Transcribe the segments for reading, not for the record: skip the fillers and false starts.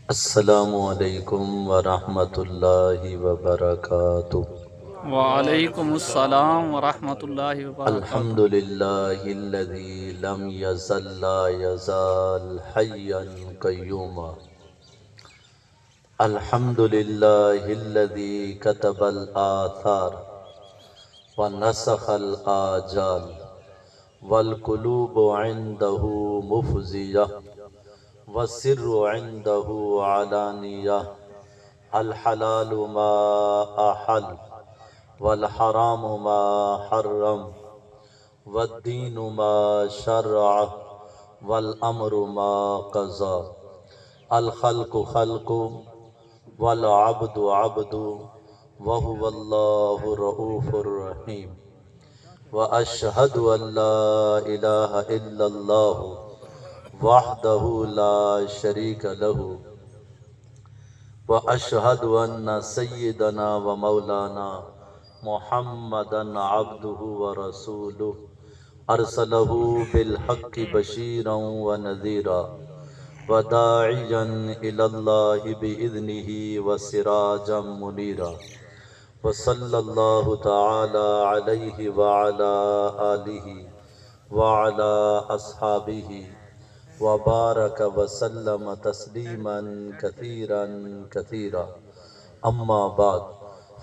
السلام علیکم ورحمۃ اللہ وبرکاتہ۔ وعلیکم السلام ورحمۃ اللہ الحمد وبرکاتہ۔ للہ الذی لم یزل لا یزال حیا قیوما۔ الحمد للہ الذی کتب الآثار ونسخ الآجال والقلوب عنده مفزیہ والسر عنده علانیہ۔ الحلال ما احل والحرام ما حرم والدین ما شرع والامر ما قضا۔ الخلق خلق والعبد عبد وهو اللہ رؤوف الرحیم۔ واشہد ان لا الہ الا اللہ وحدہ لا شریک لہ واشہد ان سیدنا و مولانا محمدا عبدہ ورسولہ ارسلہ بالحق بشیرا ونذیرا وداعیا الی اللہ باذنہ وسراجا منیرا۔ وصلی اللہ تعالی علیہ وعلی آلہ وعلی اصحابہ وبارک وسلم تسلیما کثیرا کثیرا۔ اما بعد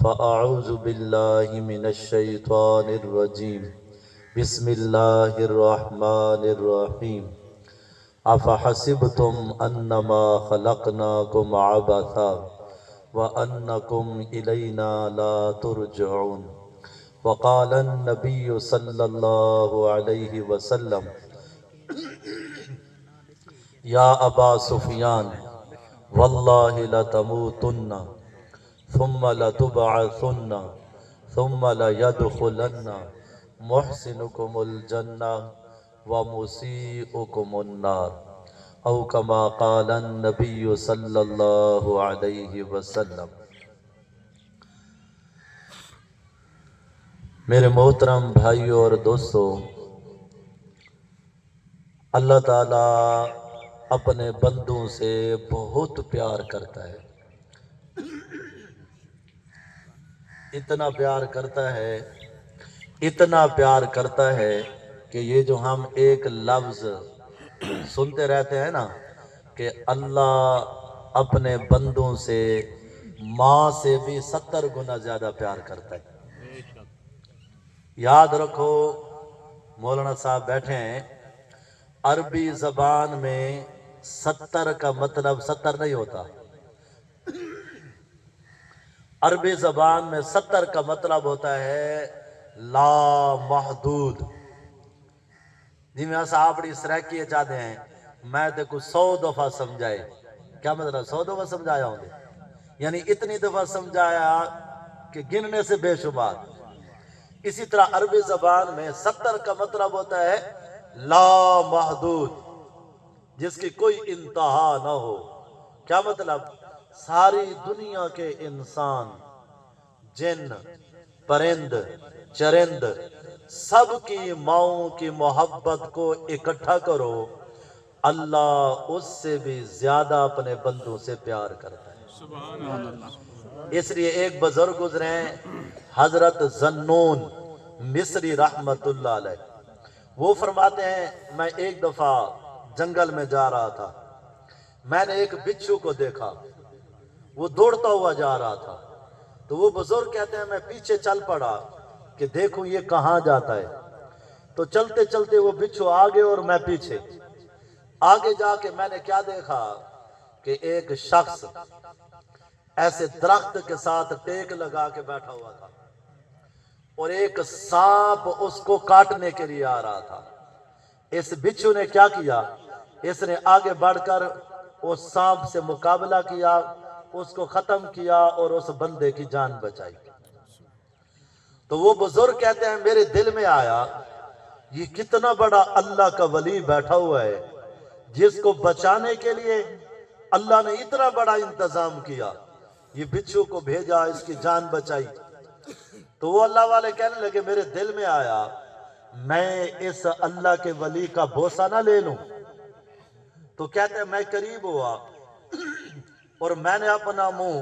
فاعوذ باللہ من الشیطان الرجیم۔ بسم اللہ الرحمن الرحیم۔ افحسبتم انما خلقناکم عبثا وانکم الینا لا ترجعون۔ وقال النبی صلی اللہ علیہ وسلم یا ابا سفیان واللہ لتموتن ثم لتبعثن ثم لیدخلن محسنکم الجنہ ومسیئکم النار، او کما قال النبی صلی اللہ علیہ وسلم۔ میرے محترم بھائیوں اور دوستو، اللہ تعالیٰ اپنے بندوں سے بہت پیار کرتا ہے، اتنا پیار کرتا ہے، اتنا پیار کرتا ہے کہ یہ جو ہم ایک لفظ سنتے رہتے ہیں نا کہ اللہ اپنے بندوں سے ماں سے بھی 70 گنا زیادہ پیار کرتا ہے۔ یاد رکھو، مولانا صاحب بیٹھے ہیں، عربی زبان میں 70 کا مطلب 70 نہیں ہوتا۔ عربی زبان میں 70 کا مطلب ہوتا ہے لا محدود۔ جی میں صاحب بڑی سرائکی چاہتے ہیں میں تے کو 100 دفعہ سمجھائے۔ کیا مطلب 100 دفعہ سمجھایا ہوں گے؟ یعنی اتنی دفعہ سمجھایا کہ گننے سے بے شمار۔ اسی طرح عربی زبان میں 70 کا مطلب ہوتا ہے لا محدود، جس کی کوئی انتہا نہ ہو۔ کیا مطلب؟ ساری دنیا کے انسان، جن، پرند، چرند، سب کی ماؤں کی محبت کو اکٹھا کرو، اللہ اس سے بھی زیادہ اپنے بندوں سے پیار کرتا ہے۔ سبحان اللہ۔ اس لیے ایک بزرگ گزرے ہیں حضرت ذنون مصری رحمت اللہ علیہ، وہ فرماتے ہیں میں ایک دفعہ جنگل میں جا رہا تھا، میں نے ایک بچھو کو دیکھا، وہ دوڑتا ہوا جا رہا تھا، تو وہ بزرگ کہتے ہیں میں پیچھے چل پڑا کہ دیکھوں یہ کہاں جاتا ہے۔ تو چلتے چلتے وہ بچھو آگے اور میں پیچھے، آگے جا کے میں نے کیا دیکھا کہ ایک شخص ایسے درخت کے ساتھ ٹیک لگا کے بیٹھا ہوا تھا اور ایک سانپ اس کو کاٹنے کے لیے آ رہا تھا۔ اس بچھو نے کیا کیا؟ اس نے آگے بڑھ کر اس سانپ سے مقابلہ کیا، اس کو ختم کیا اور اس بندے کی جان بچائی۔ تو وہ بزرگ کہتے ہیں میرے دل میں آیا یہ کتنا بڑا اللہ کا ولی بیٹھا ہوا ہے جس کو بچانے کے لیے اللہ نے اتنا بڑا انتظام کیا، یہ بچھو کو بھیجا، اس کی جان بچائی۔ تو وہ اللہ والے کہنے لگے میرے دل میں آیا میں اس اللہ کے ولی کا بوسہ نہ لے لوں۔ تو کہتے ہیں میں قریب ہوا، اور میں نے اپنا منہ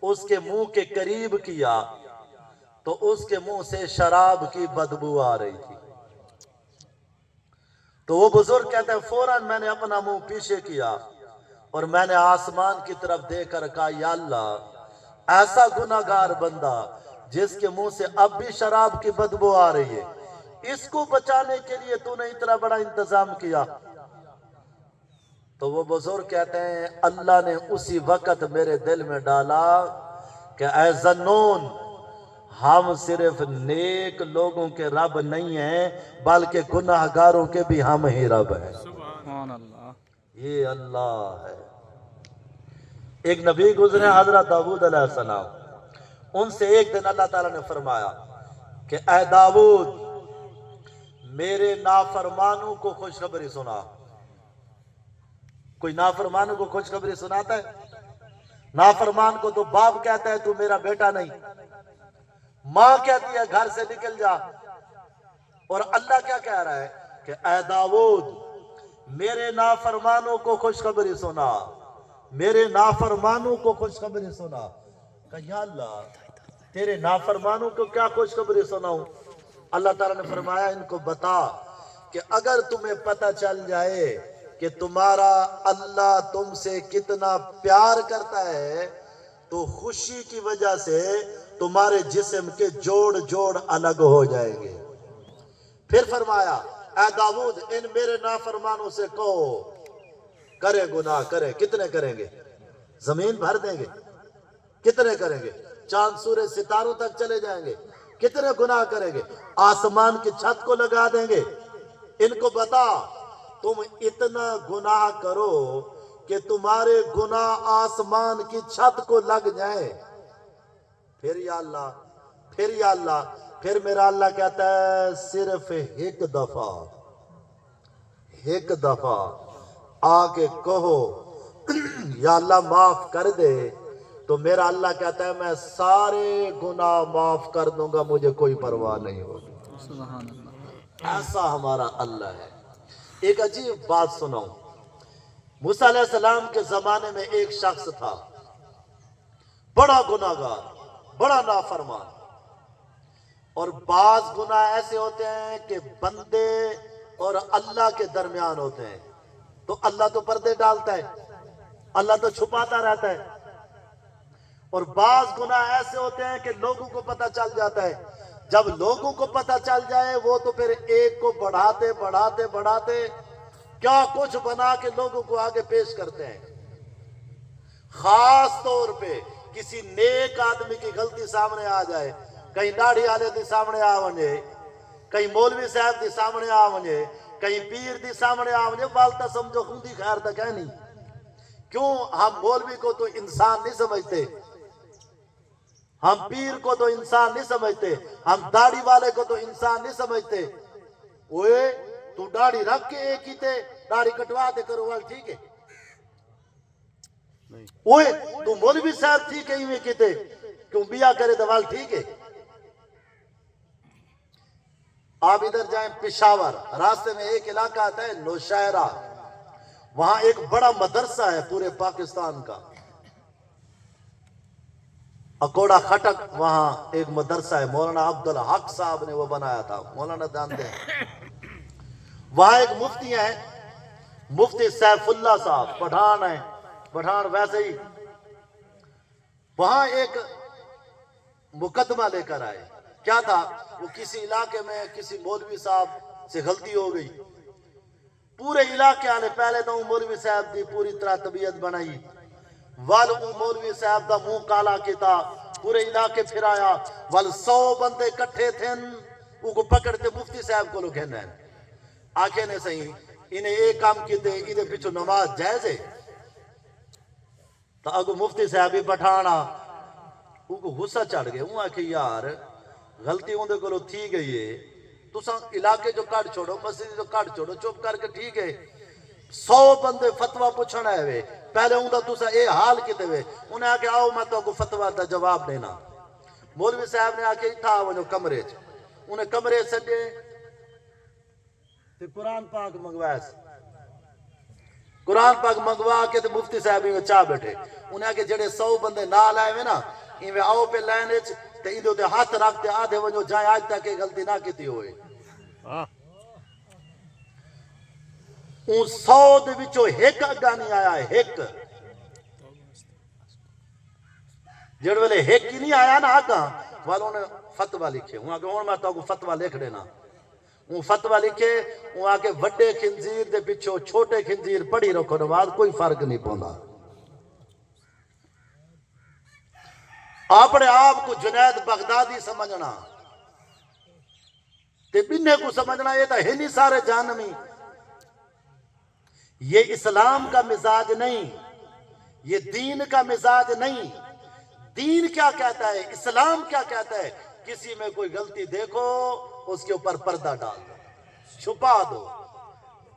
اس کے منہ کے قریب کیا تو اس کے منہ سے شراب کی بدبو آ رہی تھی. تو وہ بزرگ کہتے ہیں فوراً میں نے اپنا منہ پیچھے کیا اور میں نے آسمان کی طرف دیکھ کر کہا یا اللہ ایسا گناہگار بندہ جس کے منہ سے اب بھی شراب کی بدبو آ رہی ہے، اس کو بچانے کے لیے تو نے اتنا بڑا انتظام کیا. تو وہ بزرگ کہتے ہیں اللہ نے اسی وقت میرے دل میں ڈالا کہ اے ذنون، ہم صرف نیک لوگوں کے رب نہیں ہیں بلکہ گناہگاروں کے بھی ہم ہی رب ہیں. سبحان اللہ. یہ اللہ ہے. ایک نبی گزرے حضرت داؤد علیہ السلام، ان سے ایک دن اللہ تعالیٰ نے فرمایا کہ اے داؤد میرے نافرمانوں کو خوشخبری سنا. کوئی نافرمانوں کو خوشخبری سناتا ہے؟ نافرمان کو تو باپ کہتا ہے تو میرا بیٹا نہیں، ماں کہتی ہے گھر سے نکل جا. اور اللہ کیا کہہ رہا ہے کہ اے داؤد میرے نافرمانوں کو خوشخبری سنا، میرے نافرمانوں کو خوشخبری سنا. کہ یا اللہ تیرے نافرمانوں کو کیا خوشخبری سناؤں؟ اللہ تعالیٰ نے فرمایا ان کو بتا کہ اگر تمہیں پتہ چل جائے کہ تمہارا اللہ تم سے کتنا پیار کرتا ہے تو خوشی کی وجہ سے تمہارے جسم کے جوڑ جوڑ الگ ہو جائیں گے. پھر فرمایا اے داؤد ان میرے نافرمانوں سے کہو کرے گناہ کرے. کتنے کریں گے؟ زمین بھر دیں گے. کتنے کریں گے؟ چاند سورج ستاروں تک چلے جائیں گے. کتنے گناہ کریں گے؟ آسمان کی چھت کو لگا دیں گے. ان کو بتا تم اتنا گناہ کرو کہ تمہارے گناہ آسمان کی چھت کو لگ جائیں. پھر یا اللہ پھر یا اللہ پھر میرا اللہ کہتا ہے صرف ایک دفعہ آ کے کہو یا اللہ معاف کر دے، تو میرا اللہ کہتا ہے میں سارے گناہ معاف کر دوں گا، مجھے کوئی پرواہ نہیں ہوگی. سبحان اللہ. ایسا ہمارا اللہ ہے. ایک عجیب بات سناؤں. موسیٰ علیہ السلام کے زمانے میں ایک شخص تھا بڑا گناہگار، بڑا نافرمان. اور بعض گناہ ایسے ہوتے ہیں کہ بندے اور اللہ کے درمیان ہوتے ہیں، تو اللہ تو پردے ڈالتا ہے، اللہ تو چھپاتا رہتا ہے. اور بعض گناہ ایسے ہوتے ہیں کہ لوگوں کو پتہ چل جاتا ہے. جب لوگوں کو پتہ چل جائے وہ تو پھر ایک کو بڑھاتے بڑھاتے بڑھاتے کیا کچھ بنا کے لوگوں کو آگے پیش کرتے ہیں. خاص طور پہ کسی نیک آدمی کی غلطی سامنے آ جائے، کہیں داڑھی والے دی سامنے آ ونجے، کہیں مولوی صاحب دی سامنے آ ونجے، کہیں پیر دی سامنے آ ونجے، والتا سمجھو خودی خیر تک ہے نہیں. کیوں؟ ہم مولوی کو تو انسان نہیں سمجھتے، ہم پیر کو تو انسان نہیں سمجھتے، ہم داڑھی والے کو تو انسان نہیں سمجھتے. اوے تو داڑھی رکھ کے ایک ہی تے داڑھی کٹوا دے کرو وال ٹھیک ہے. اوے تو مولوی صاحب ٹھیک ہے ہی کیتے کیوں بیا کرے دوال ٹھیک ہے. آپ ادھر جائیں پشاور، راستے میں ایک علاقہ آتا ہے نوشہرہ، وہاں ایک بڑا مدرسہ ہے پورے پاکستان کا. اکوڑا خٹک وہاں ایک مدرسہ ہے، مولانا عبدالحق صاحب نے وہ بنایا تھا، مولانا جانتے ہیں. وہاں ایک مفتی ہیں، مفتی سیف اللہ صاحب، پٹھان ہیں، پٹھان ویسے ہی. وہاں ایک مقدمہ لے کر آئے. کیا تھا؟ وہ کسی علاقے میں کسی مولوی صاحب سے غلطی ہو گئی. پورے علاقے والے پہلے تو مولوی صاحب دی پوری طرح طبیعت بنائی، وال مولوی صاحب دا منہ کالا کیتا، پورے علاقے پھرایا، وال 100 بندے کٹھے تھے وہ کو پکڑتے مفتی صاحب کو لو کہنا ہے. آنکھیں نے صحیح انہیں ایک کام کیتے ادھے پیچھو نماز جائز ہے. تو اگو مفتی صاحب ہی پٹھانا وہ کو غصہ چڑھ گئے. وہ آکھے یار غلطی ہوندے کو تھی گئی ہے، تو علاقے جو کٹ چھوڑو، مسجد جو کٹ چھوڑو، چپ کر کے ٹھیک ہے. 100 بندے فتوہ پوچھنا ہے وے، پہلے ہوں دا تُسا اے حال کیتے وے. انہیں آکے آؤ میں تو کو فتوہ دا جواب دینا. مولوی صاحب نے آکے تھا وہ کمرے چ، انہیں کمرے سے دے تے قرآن پاک منگوایا سے. قرآن پاک منگوا کے تے مفتی صاحب میں چاہ بیٹھے انہیں کہ جڑے 100 بندے نال آئے ہوئے نا انہیں آؤ پہ لائن وچ تے ایندے تے ہاتھ رکھتے آدھے ونجو جائیں آج تک یہ غلطی نہ کیتی ہوئے ان 100 دے وچوں ایک اگا نہیں آیا ہے ایک جڑ ویلے ایک ہی نہیں آیا نا آگا والوں نے فتوہ لکھے وہاں کہ ہوں میں تو فتوہ لکھ دینا وہ فتوہ لکھے وہاں کے وڈے خنزیر دے پچھو چھوٹے خنزیر پڑھی رکھو نواز کوئی فرق نہیں پوندا اپنے آپ کو جنید بغدادی سمجھنا تے بننے کو سمجھنا یہ تو ہے نہیں سارے جہنمی یہ اسلام کا مزاج نہیں یہ دین کا مزاج نہیں دین کیا کہتا ہے اسلام کیا کہتا ہے کسی میں کوئی غلطی دیکھو اس کے اوپر پردہ ڈال دو چھپا دو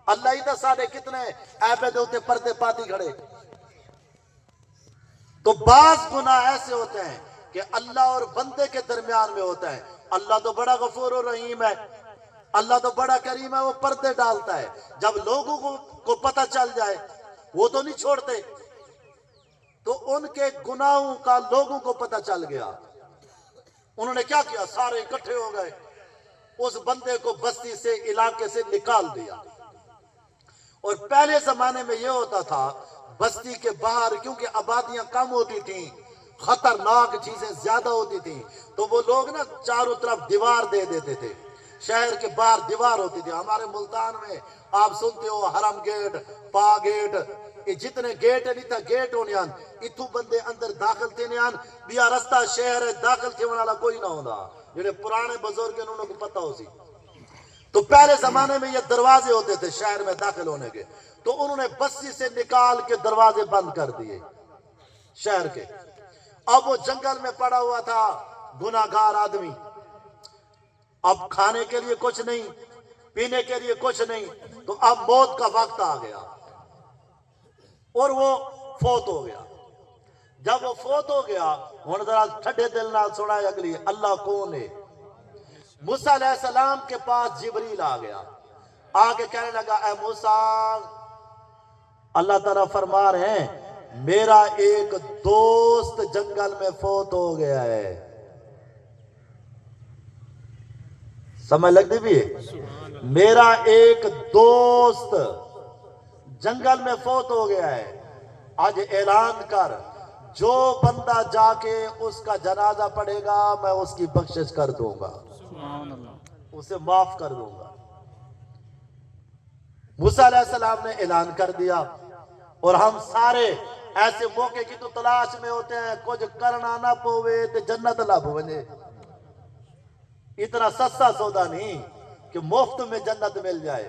اللہ ہی تو سارے کتنے ایپے دے ہوتے پردے پاتی کھڑے تو بعض گناہ ایسے ہوتے ہیں کہ اللہ اور بندے کے درمیان میں ہوتا ہے اللہ تو بڑا غفور و رحیم ہے اللہ تو بڑا کریم ہے وہ پردے ڈالتا ہے جب لوگوں کو پتہ چل جائے وہ تو نہیں چھوڑتے تو ان کے گناہوں کا لوگوں کو پتہ چل گیا انہوں نے کیا کیا سارے اکٹھے ہو گئے اس بندے کو بستی سے علاقے سے نکال دیا اور پہلے زمانے میں یہ ہوتا تھا بستی کے باہر کیونکہ آبادیاں کم ہوتی تھیں خطرناک چیزیں زیادہ ہوتی تھیں تو وہ لوگ نا چاروں طرف دیوار دے دیتے تھے شہر کے باہر دیوار ہوتی تھی ہمارے ملتان میں آپ سنتے ہو حرم گیٹ پا گیٹ یہ جتنے گیٹ نہیں تھا گیٹ ہونے آن اتھو بندے اندر داخل تھے نہیں آن بیا رستہ شہر ہے داخل تھے والا کوئی نہ ہونا جنہیں پرانے بزرگ ہیں انہوں کو پتہ ہو سی تو پہلے زمانے میں یہ دروازے ہوتے تھے شہر میں داخل ہونے کے تو انہوں نے بستی سے نکال کے دروازے بند کر دیے شہر کے اب وہ جنگل میں پڑا ہوا تھا گناہگار آدمی اب کھانے کے لیے کچھ نہیں پینے کے لیے کچھ نہیں تو اب موت کا وقت آ گیا اور وہ فوت ہو گیا جب وہ فوت ہو گیا ہن ذرا ٹھڈے دل نال سنا اگلی اللہ کون ہے موسیٰ علیہ السلام کے پاس جبریل آ گیا آگے کہنے لگا اے موسیٰ اللہ تعالیٰ فرما رہے ہیں میرا ایک دوست جنگل میں فوت ہو گیا ہے سمجھ لگتی بھی ہے میرا ایک دوست جنگل میں فوت ہو گیا ہے آج اعلان کر جو بندہ جا کے اس کا جنازہ پڑھے گا میں اس کی بخشش کر دوں گا اسے معاف کر دوں گا موسیٰ علیہ السلام نے اعلان کر دیا اور ہم سارے ایسے موقع کی تو تلاش میں ہوتے ہیں کچھ کرنا نہ پوے تو جنت لب بنے اتنا سستا سودا نہیں کہ مفت میں جنت مل جائے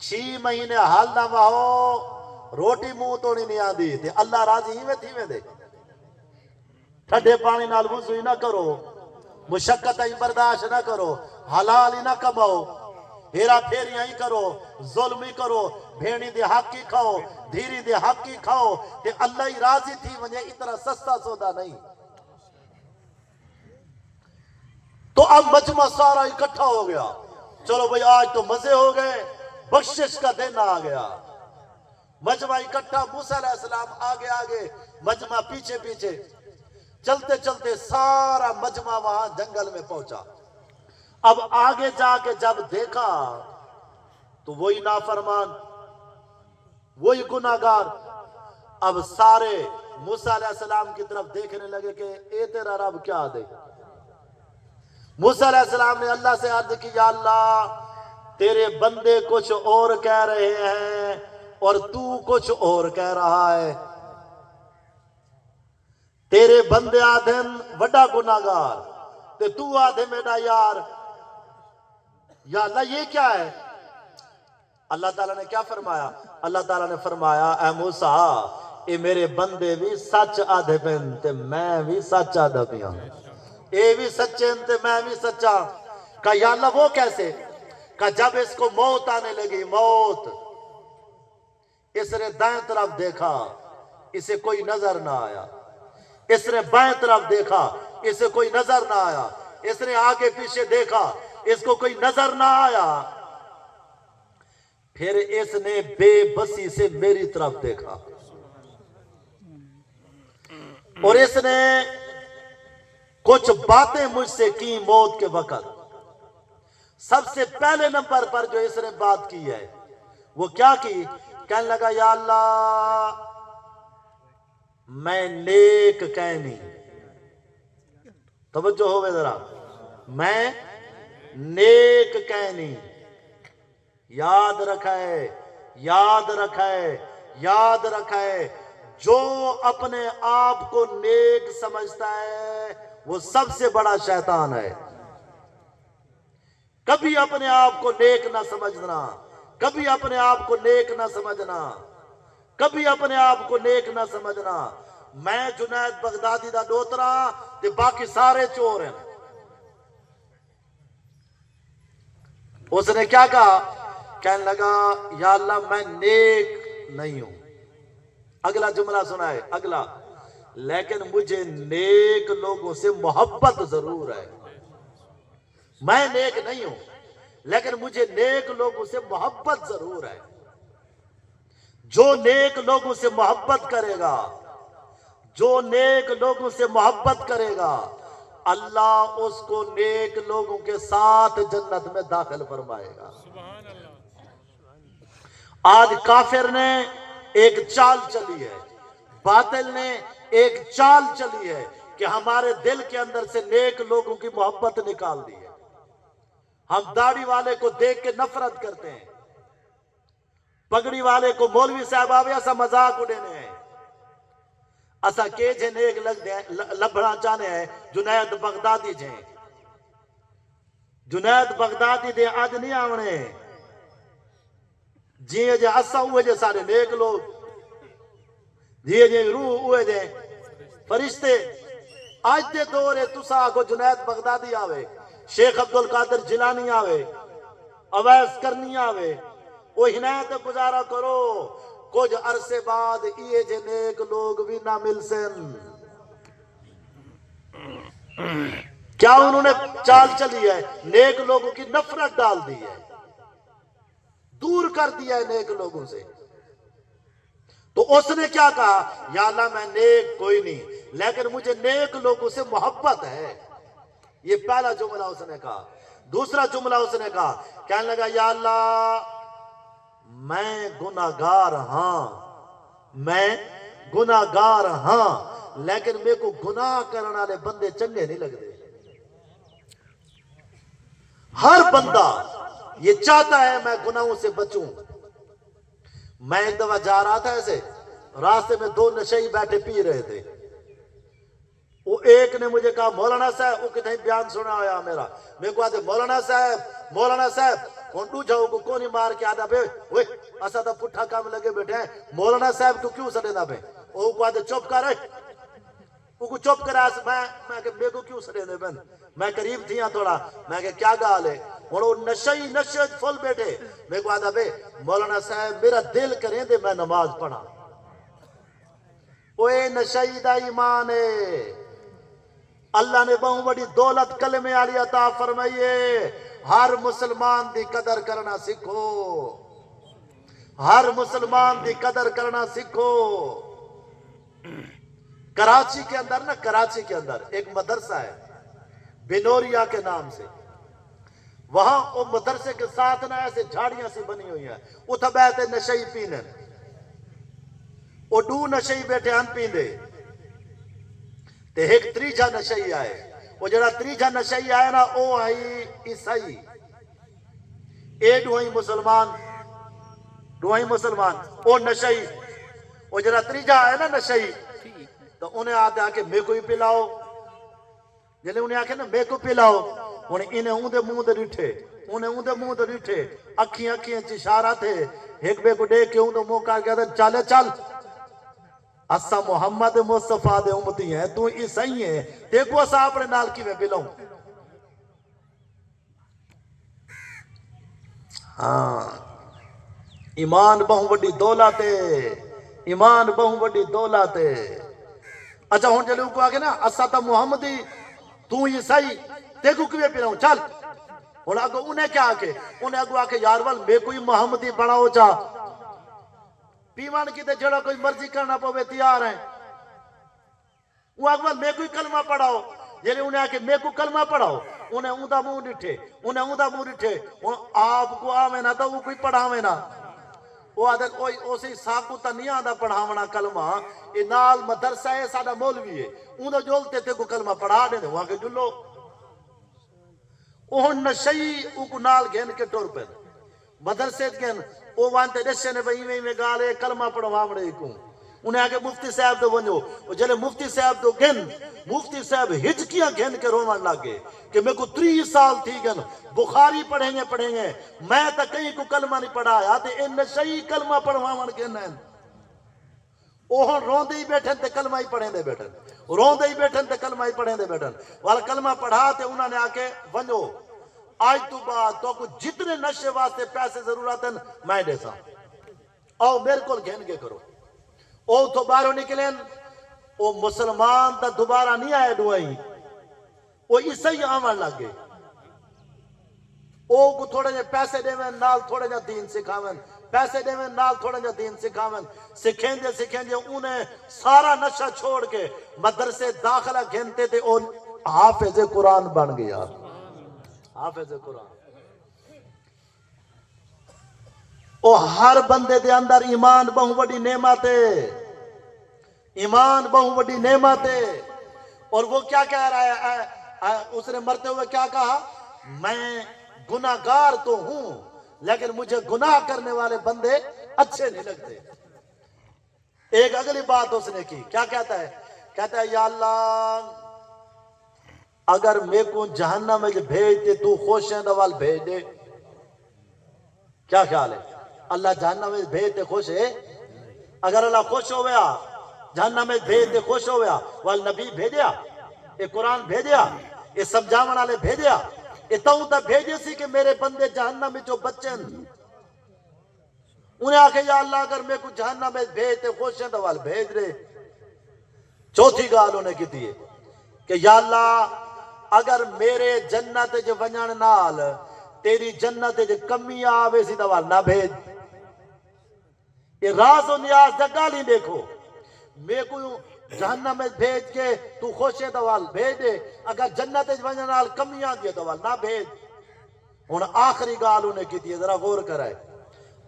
6 مہینے حال نہ ہو روٹی منہ توڑی نہیں آدھی تے اللہ راضی ہی میں تھی میں دے ٹھڈے پانی نال وضو ہی نہ کرو مشقت ہی برداشت نہ کرو حلال ہی نہ کماؤ ہیرا پھیریاں ہی کرو ظلم ہی کرو بھیڑی دے حق ہی کھاؤ دھیری دے حق ہی کھاؤ تے اللہ ہی راضی تھی مجھے اتنا سستا سودا نہیں تو اب مجمع سارا اکٹھا ہو گیا چلو بھئی آج تو مزے ہو گئے بخشش کا دن آ گیا مجمع اکٹھا موسیٰ علیہ السلام آگے آگے مجمع پیچھے پیچھے چلتے چلتے سارا مجمع وہاں جنگل میں پہنچا اب آگے جا کے جب دیکھا تو وہی نافرمان وہی گناہگار اب سارے موسیٰ علیہ السلام کی طرف دیکھنے لگے کہ اے تیرا رب کیا دے موسیٰ علیہ السلام نے اللہ سے عرض کی یا اللہ تیرے بندے کچھ اور کہہ رہے ہیں اور تو کچھ اور کہہ رہا ہے تیرے بندے آدھن وڈا گناہگار تے تو آدھے میرا یار یا اللہ یہ کیا ہے اللہ تعالیٰ نے کیا فرمایا اللہ تعالیٰ نے فرمایا اے موسیٰ اے میرے بندے بھی سچ آدھے پہن تے میں بھی سچ آدھا پیاں اے بھی سچے تے میں بھی سچا کہا یا اللہ وہ کیسے کہا جب اس کو موت آنے لگی موت اس نے دائیں طرف دیکھا اسے کوئی نظر نہ آیا اس نے بائیں طرف دیکھا اسے کوئی نظر نہ آیا اس نے آگے پیچھے دیکھا اس کو کوئی نظر نہ آیا پھر اس نے بے بسی سے میری طرف دیکھا اور اس نے کچھ باتیں مجھ سے کی موت کے وقت. سب سے پہلے نمبر پر جو اس نے بات کی ہے وہ کیا کی؟ کہنے لگا یا اللہ میں نیک کہنی. توجہ ہوئے ذرا، میں نیک کہنی. یاد رکھے، یاد رکھے، یاد رکھے، جو اپنے آپ کو نیک سمجھتا ہے وہ سب سے بڑا شیطان ہے. کبھی اپنے آپ کو نیک نہ سمجھنا، کبھی اپنے آپ کو نیک نہ سمجھنا، کبھی اپنے آپ کو نیک نہ سمجھنا. میں جنید بغدادی دا دوترا تے باقی سارے چور ہیں. اس نے کیا کہا؟ کہنے لگا یا اللہ میں نیک نہیں ہوں. اگلا جملہ سنا ہے، اگلا، لیکن مجھے نیک لوگوں سے محبت ضرور ہے. میں نیک نہیں ہوں لیکن مجھے نیک لوگوں سے محبت ضرور ہے. جو نیک لوگوں سے محبت کرے گا، جو نیک لوگوں سے محبت کرے گا، اللہ اس کو نیک لوگوں کے ساتھ جنت میں داخل فرمائے گا. آج کافر نے ایک چال چلی ہے، باطل نے ایک چال چلی ہے کہ ہمارے دل کے اندر سے نیک لوگوں کی محبت نکال دی ہے. ہم داڑھی والے کو دیکھ کے نفرت کرتے ہیں، پگڑی والے کو مولوی صاحب آوے ایسا مذاق اڑینے ہیں. اسا کے جے نیک لبھنا چاہنے ہیں جنید بغدادی جے. جنید بغدادی دے آج نہیں آونے جی جے اسا ہوئے جے سارے نیک لوگ، جی جے روح ہوئے جے فرشتے. آج دے دورے تسا کو جنید بغدادی آوے، شیخ عبدالقادر جیلانی آوے، اویس کرنی آوے، وہ ہنایت گزارا کرو. کچھ عرصے بعد یہ جے نیک لوگ بھی نہ مل سن. کیا انہوں نے چال چلی ہے؟ نیک لوگوں کی نفرت ڈال دی ہے، دور کر دیا ہے نیک لوگوں سے. تو اس نے کیا کہا؟ یا اللہ میں نیک کوئی نہیں لیکن مجھے نیک لوگوں سے محبت ہے. یہ پہلا جملہ اس نے کہا. دوسرا جملہ اس نے کہا، کہنے لگا یا اللہ میں گناہگار ہاں، میں گناہگار ہاں لیکن میرے کو گناہ کرنے والے بندے چنگے نہیں لگتے. ہر بندہ یہ چاہتا ہے میں گناہوں سے بچوں. میں ایک دفعہ جا رہا تھا ایسے، راستے میں دو نشئی بیٹھے پی رہے تھے. وہ ایک نے مجھے کہا مولانا صاحب، وہ کتنے بیان سنا ہوا میرا، میں کو آتے مولانا صاحب کونٹو جاؤ کو کونی مار کے آدھا بے ہوئے اسا تا پٹھا کام لگے بیٹھے ہیں، مولانا صاحب تو کیوں سڑے دا بے؟ وہ کو آتے چپ کر رہے، وہ کو چپ کر رہا. میں کہ میں کو کیوں سڑے دے بند؟ میں قریب تھیا تھوڑا، میں کہ کیا گال ہے؟ وہ نشئی نشد فل بیٹھے. میں کو آدھا بے مولانا صاحب میرا دل کریں دے میں نماز پڑھا. اوے نشئی دا ایمان ہے. اللہ نے بہت بڑی دولت کلمے والی عطا فرمائیے. ہر مسلمان دی قدر کرنا سکھو، ہر مسلمان دی قدر کرنا سکھو. کراچی کے اندر نا، کراچی کے اندر ایک مدرسہ ہے بینوریا کے نام سے. وہاں وہ مدرسے کے ساتھ نا ایسے جھاڑیاں سی بنی ہوئی ہیں، اتھا بیٹھے نشئی پینے. وہ دو نشئی بیٹھے ہن پیندے تے ایک تریجا نشئی آئے. وہ جڑا تریجا نشئی آئے نا او آئی عیسائی، اے دوہی مسلمان، دوہی مسلمان او نشئی. وہ جڑا تریجا آئے نا نشئی تو انہیں آتے آکے میں کو ہی پلاؤ. جنہیں انہیں آکے نا میں کو پلاؤ، انہیں اون دے منہ دے ریٹھے، انہیں اون دے منہ دے ریٹھے، اکھیں چشارہ تھے. ایک بے کو دیکھ کے اون دے منہ کار کہتا چالے چل اسا محمد مصطفیٰ دے امتی ہیں، تو عیسائی ہیں، دیکھو اسا اپنے نال کی میں بلاؤں. ہاں ایمان بہت بڑی دولت ہے، ایمان بہت بڑی دولت ہے. اچھا ہون جلے کو آگے نا اسا تا محمدی تو عیسائی دیکھو کیویں پلاؤں چل. ہوں اگو انہیں کیا آکے انہیں اگو آکے یار وال میں کوئی محمدی بناؤ چاہ پیمان کی تے جڑا کوئی مرضی کرنا پوے تیار ہیں وہ اگو وال میں کوئی کلمہ پڑھاؤ جیلے انہیں آکے میں کو کلمہ پڑھاؤ انہیں اوندا منہ ڈٹھے آپ کو آمیں نہ تو وہ کوئی پڑھاویں نہ وہ آدھر کوئی اسی ساکو تا نہیں آدھا پڑھاونا کلمہ یہ نال مدرسہ ہے سادہ مولوی ہے اوندا جولتے تھے کو کلمہ پڑھا دے وہاں کے جلو اوہن نشئی او کو نال گھن کے ٹور پر مدرسے گھن او وانتے دشے نے بھئی میں گالے کلمہ پڑھوا مڑے کو انہیں آگے مفتی صاحب دو ونجو وہ جلے مفتی صاحب دو گھن مفتی صاحب ہجکیاں گھن کے رومان لگے کہ میں کو 30 سال تھی گن بخاری پڑھیں گے میں تا کہیں کو کلمہ نہیں پڑھایا تے ان نشئی کلمہ پڑھوا من گھن ہیں اوہن روندے ہی بیٹھن تے کلمہ ہی پڑھیں دے بیٹھن روندے ہی بیٹھن تے کلمہ ہی پڑھیں دے بیٹھن والا کلمہ پڑھا تے انہوں نے آکے ونجو آج تو بعد تو کو جتنے نشے واسطے پیسے ضرورت ہیں میں دے سا او میرے کول گھن کے کرو او تو بارو نکلیں او مسلمان تا دوبارہ نہیں آئے ڈوائیں او عیسائی آمن لگے او کو تھوڑے جے پیسے دے میں نال تھوڑے جے دین سکھاویں پیسے دے میں نال تھوڑے جے دین سکھاویں سکھیں جے انہیں سارا نشہ چھوڑ کے مدرسے داخلہ گھنتے تھے او حافظ قرآن بن گیا حافظ قرآن او ہر بندے دے اندر ایمان بہو بڑی نعمت ہے ایمان بہو بڑی نعمت ہے اور وہ کیا کہہ رہا ہے اس نے مرتے ہوئے کیا کہا میں گناہگار تو ہوں لیکن مجھے گناہ کرنے والے بندے اچھے نہیں لگتے ایک اگلی بات اس نے کی کیا کہتا ہے یا اللہ اگر میں کو جہنم میں بھیج دے تو خوش ہیں دوال بھیج دے کیا خیال ہے اللہ جہنم میں بھیج دے خوش ہے اگر اللہ خوش ہو گیا جہنم میں بھیج دے خوش ہو گیا وال نبی بھیجیا یہ قرآن بھیجیا یہ سمجھاون والے بھیجیا یہ تا بھیجے سی کہ میرے بندے جہنم میں جو بچن انہیں آکے یا اللہ اگر میں کو جہنم میں بھیج دے خوش ہیں دوال بھیج رہے چوتھی گال انہیں کی دیئے کہ یا اللہ اگر میرے جنت جو ونجن نال تیری جنت جو کمی آوے سی دوال نہ بھیج یہ راز و نیاز جگالی دیکھو میں کو جہنم میں بھیج کے تو خوش ہے دوال بھیج دے اگر جنت جو ونجن نال کمی آ گیا دوال نہ بھیج ان آخری گال انہیں کی دیئے ذرا غور کرائے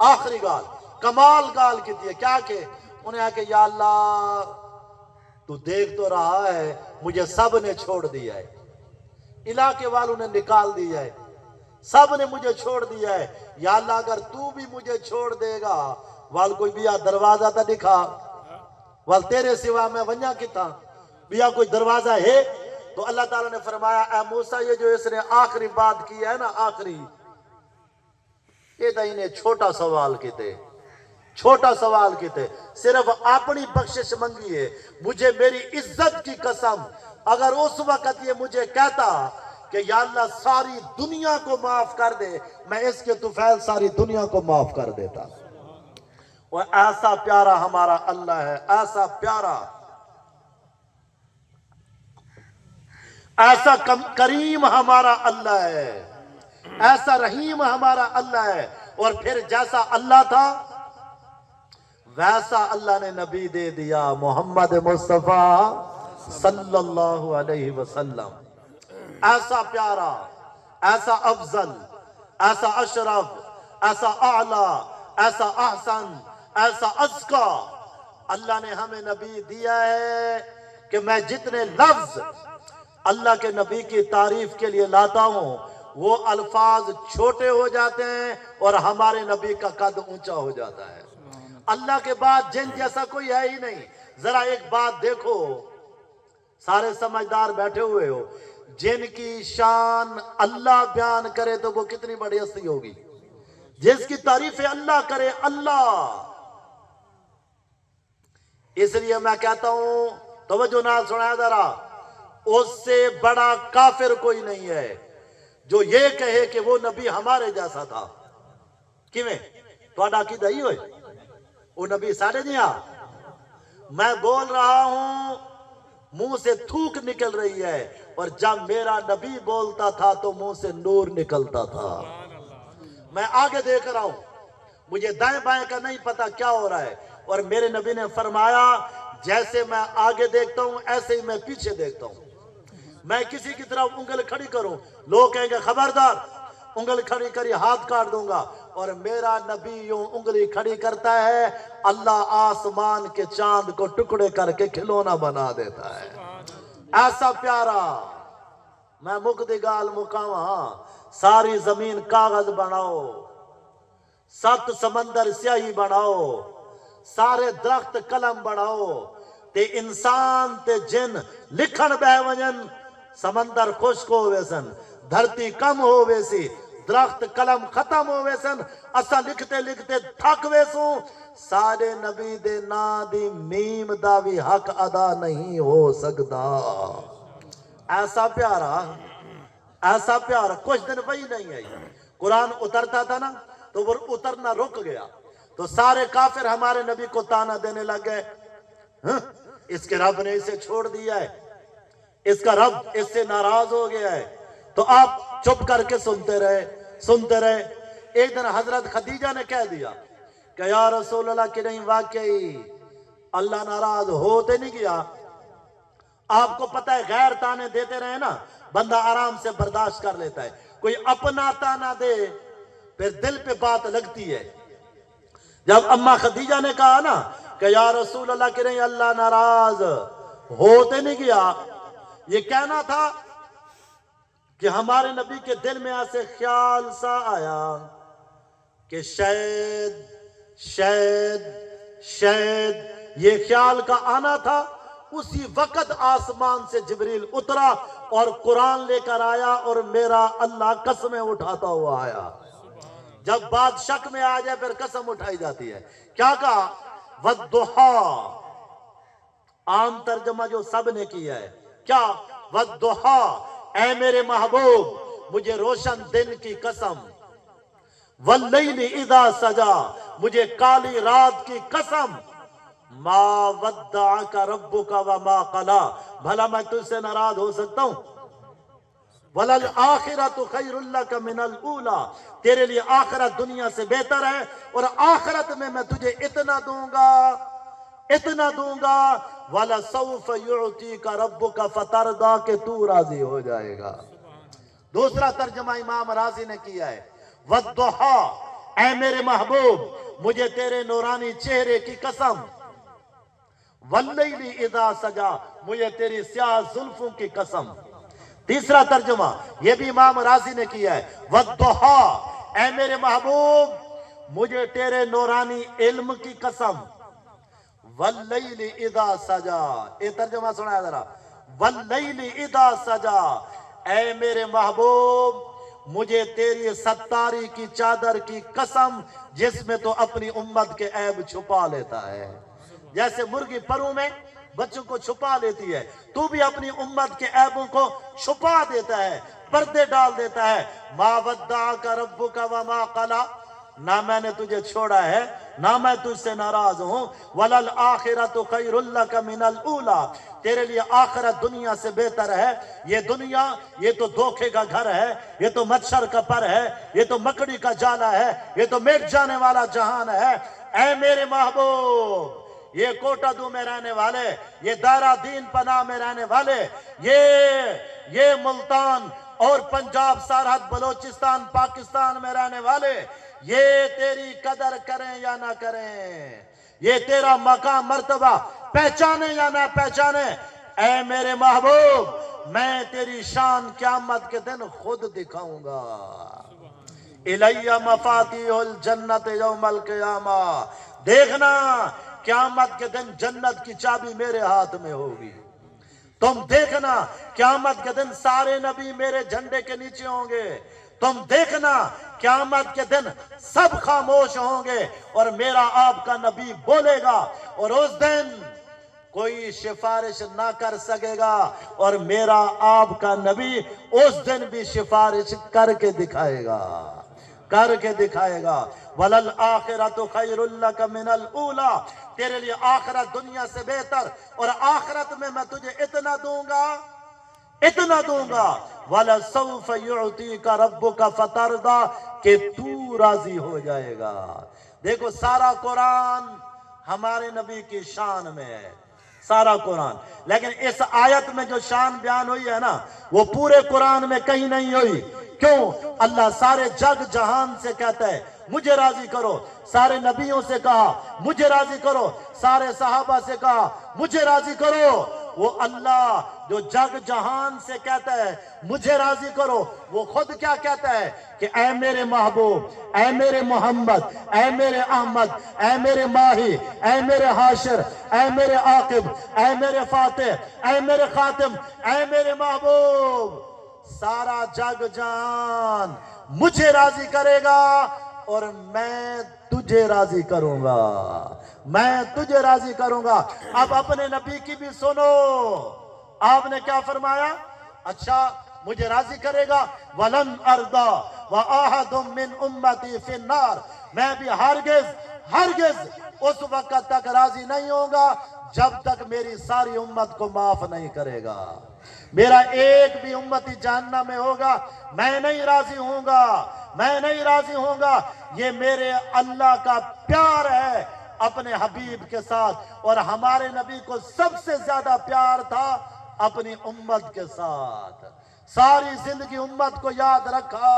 آخری گال کمال گال کی دیئے کیا کہ انہیں آکے یا اللہ تو دیکھ تو رہا ہے مجھے سب نے چھوڑ دیا ہے علاقے والوں نے نکال دیا ہے سب نے مجھے چھوڑ دیا ہے یا اللہ اگر تو بھی مجھے چھوڑ دے گا وال کوئی بیا دروازہ تا دکھا وال تیرے سوا میں ونجا کی تھا بیا کوئی دروازہ ہے تو اللہ تعالیٰ نے فرمایا اے موسیٰ یہ جو اس نے آخری بات کی ہے نا آخری یہ تا انہیں چھوٹا سوال کیتے چھوٹا سوال کیتے صرف اپنی بخشش منگی ہے مجھے میری عزت کی قسم اگر اس وقت یہ مجھے کہتا کہ یا اللہ ساری دنیا کو معاف کر دے میں اس کے طفیل ساری دنیا کو معاف کر دیتا وہ ایسا پیارا ہمارا اللہ ہے ایسا پیارا ایسا کریم ہمارا اللہ ہے ایسا رحیم ہمارا اللہ ہے اور پھر جیسا اللہ تھا ویسا اللہ نے نبی دے دیا محمد مصطفیٰ صلی اللہ علیہ وسلم ایسا پیارا ایسا افضل ایسا اشرف ایسا اعلی ایسا احسن ایسا ازکا اللہ نے ہمیں نبی دیا ہے کہ میں جتنے لفظ اللہ کے نبی کی تعریف کے لیے لاتا ہوں وہ الفاظ چھوٹے ہو جاتے ہیں اور ہمارے نبی کا قد اونچا ہو جاتا ہے اللہ کے بعد جن جیسا کوئی ہے ہی نہیں ذرا ایک بات دیکھو سارے سمجھدار بیٹھے ہوئے ہو جن کی شان اللہ بیان کرے تو وہ کتنی بڑی ہستی ہوگی جس کی تعریف اللہ کرے اللہ اس لیے میں کہتا ہوں توجہ نال سنایا ذرا اس سے بڑا کافر کوئی نہیں ہے جو یہ کہے کہ وہ نبی ہمارے جیسا تھا کیویں توڑا کی دہی ہوئے وہ نبی ساڑھے دیا میں بول رہا ہوں منہ سے تھوک نکل رہی ہے اور جب میرا نبی بولتا تھا تو منہ سے نور نکلتا تھا. میں آگے دیکھ رہا ہوں, مجھے دائیں بائیں کا نہیں پتا کیا ہو رہا ہے, اور میرے نبی نے فرمایا جیسے میں آگے دیکھتا ہوں ایسے ہی میں پیچھے دیکھتا ہوں. میں کسی کی طرف انگل کھڑی کروں, لوگ کہیں گے خبردار, انگل کھڑی کری ہاتھ کاٹ دوں گا. اور میرا نبی یوں انگلی کھڑی کرتا ہے, اللہ آسمان کے چاند کو ٹکڑے کر کے کھلونا بنا دیتا ہے. ایسا پیارا. میں مقدگال مقاواں, ساری زمین کاغذ بناؤ, 7 سمندر سیاہی بناؤ, سارے درخت قلم بناؤ, تے انسان تے جن لکھن بہ ونجن, سمندر خشک ہوئے سن, دھرتی کم ہوئے سی, درخت قلم ختم ہوئے سن, اسا لکھتے لکھتے تھک ویسوں, سارے نبی دے نا دی میم دا بھی حق ادا نہیں ہو سکتا. ایسا پیارا, ایسا پیارا. کچھ دن وہی نہیں آئی, قرآن اترتا تھا نا تو وہ اترنا رک گیا, تو سارے کافر ہمارے نبی کو تانا دینے لگ گئے, اس کے رب نے اسے چھوڑ دیا ہے, اس کا رب اس سے ناراض ہو گیا ہے. تو آپ چپ کر کے سنتے رہے سنتے رہے. ایک دن حضرت خدیجہ نے کہہ دیا کہ یا رسول اللہ کی نہیں, واقعی اللہ ناراض ہوتے نہیں گیا. آپ کو پتہ ہے غیر تانے دیتے رہے نا, بندہ آرام سے برداشت کر لیتا ہے. کوئی اپنا تانا دے پھر دل پہ بات لگتی ہے. جب اماں خدیجہ نے کہا نا کہ یا رسول اللہ کی نہیں, اللہ ناراض ہوتے نہیں گیا, یہ کہنا تھا کہ ہمارے نبی کے دل میں ایسے خیال سا آیا کہ شاید شاید شاید, یہ خیال کا آنا تھا. اسی وقت آسمان سے جبریل اترا اور قرآن لے کر آیا, اور میرا اللہ قسمیں اٹھاتا ہوا آیا. جب بات شک میں آ جائے پھر قسم اٹھائی جاتی ہے. کیا کہا؟ وَالضُّحَا, عام ترجمہ جو سب نے کیا ہے, کیا؟ وَالضُّحَا, اے میرے محبوب مجھے روشن دن کی قسم, وَاللَّيْلِ اِذَا سَجَا, مجھے کالی رات کی قسم, ما ودعک ربک وما قلا, بھلا میں تجھ سے ناراض ہو سکتا ہوں؟ وَلَلْآخِرَةُ خَيْرٌ لَكَ مِنَ الْأُولَى, تیرے لیے آخرت دنیا سے بہتر ہے, اور آخرت میں میں تجھے اتنا دوں گا اتنا دوں گا, وَلَسَوْفَ يُعْتِيكَ رَبُّكَ فَتَرْضَىٰ, کہ تو راضی ہو جائے گا. دوسرا ترجمہ امام راضی نے کیا ہے, وَالضُّحَا, اے میرے محبوب مجھے تیرے نورانی چہرے کی قسم, وَاللَّيْلِ اِذَا سَجَا, مجھے تیری سیاہ زلفوں کی قسم. تیسرا ترجمہ یہ بھی امام راضی نے کیا ہے, وَالضُّحَا, اے میرے محبوب مجھے تیرے نورانی علم کی قسم, وَاللَّيْلِ اِذَا سَجَا, یہ ترجمہ سنا ہے ذرا, وَاللَّيْلِ اِذَا سَجَا, اے میرے محبوب مجھے تیری ستاری کی چادر کی قسم, جس میں تو اپنی امت کے عیب چھپا لیتا ہے. جیسے مرغی پروں میں بچوں کو چھپا لیتی ہے, تو بھی اپنی امت کے عیبوں کو چھپا دیتا ہے, پردے ڈال دیتا ہے. ما ودعک ربک وما قلا, نہ میں نے تجھے چھوڑا ہے نہ میں تجھ سے ناراض ہوں. وَلَلْآخِرَةُ خَيْرٌ لَكَ مِنَ الْأُولَى, تیرے لیے آخرت دنیا سے بہتر ہے. یہ دنیا یہ تو دھوکے کا گھر ہے, یہ تو مچھر کا پر ہے, یہ تو مکڑی کا جالا ہے, یہ تو مٹ جانے والا جہان ہے. اے میرے محبوب یہ کوٹادو میں رہنے والے, یہ دارا دین پناہ میں رہنے والے, یہ ملتان اور پنجاب سرحد بلوچستان پاکستان میں رہنے والے, یہ تیری قدر کریں یا نہ کریں, یہ تیرا مقام مرتبہ پہچانے یا نہ پہچانے, اے میرے محبوب میں تیری شان قیامت کے دن خود دکھاؤں گا. الیہ مفاتیح الجنت یوم القیامہ, دیکھنا قیامت کے دن جنت کی چابی میرے ہاتھ میں ہوگی. تم دیکھنا قیامت کے دن سارے نبی میرے جھنڈے کے نیچے ہوں گے. تم دیکھنا قیامت کے دن سب خاموش ہوں گے اور میرا آپ کا نبی بولے گا, اور اس دن کوئی سفارش نہ کر سکے گا, اور میرا آپ کا نبی اس دن بھی سفارش کر کے دکھائے گا, کر کے دکھائے گا. وَلَلْآخِرَةُ خَيْرٌ لَكَ مِنَ الْأُولَى, تیرے لیے آخرت دنیا سے بہتر, اور آخرت میں میں تجھے اتنا دوں گا اتنا دوں گا وَلَسَوْفَ يُعْطِيكَ رَبُّكَ فَتَرْضَى کہ تو راضی ہو جائے گا۔ دیکھو سارا قرآن ہمارے نبی کی شان میں ہے، سارا قرآن، لیکن اس آیت میں جو شان بیان ہوئی ہے نا وہ پورے قرآن میں کہیں نہیں ہوئی۔ کیوں؟ اللہ سارے جگ جہان سے کہتا ہے مجھے راضی کرو، سارے نبیوں سے کہا مجھے راضی کرو، سارے صحابہ سے کہا مجھے راضی کرو۔ وہ اللہ جو جگ جہان سے کہتا ہے مجھے راضی کرو، وہ خود کیا کہتا ہے کہ اے میرے محبوب، اے میرے محمد، اے میرے احمد، اے میرے ماہی، اے میرے حاشر، اے میرے عاقب، اے میرے فاتح، اے میرے خاتم، اے میرے محبوب، سارا جگ جہان مجھے راضی کرے گا اور میں تجھے راضی کروں گا، میں تجھے راضی کروں گا۔ اب اپنے نبی کی بھی سنو، آپ نے کیا فرمایا؟ اچھا مجھے راضی کرے گا وَلَنْ أَرْضَى وَأَحَدٌ مِّنْ أُمَّتِي فِي النَّارِ، میں بھی ہرگز اس وقت تک راضی نہیں ہوں گا جب تک میری ساری امت کو معاف نہیں کرے گا۔ میرا ایک بھی امتی جہنم میں ہوگا میں نہیں راضی ہوں گا، میں نہیں راضی ہوں گا۔ یہ میرے اللہ کا پیار ہے اپنے حبیب کے ساتھ، اور ہمارے نبی کو سب سے زیادہ پیار تھا اپنی امت کے ساتھ۔ ساری زندگی امت کو یاد رکھا۔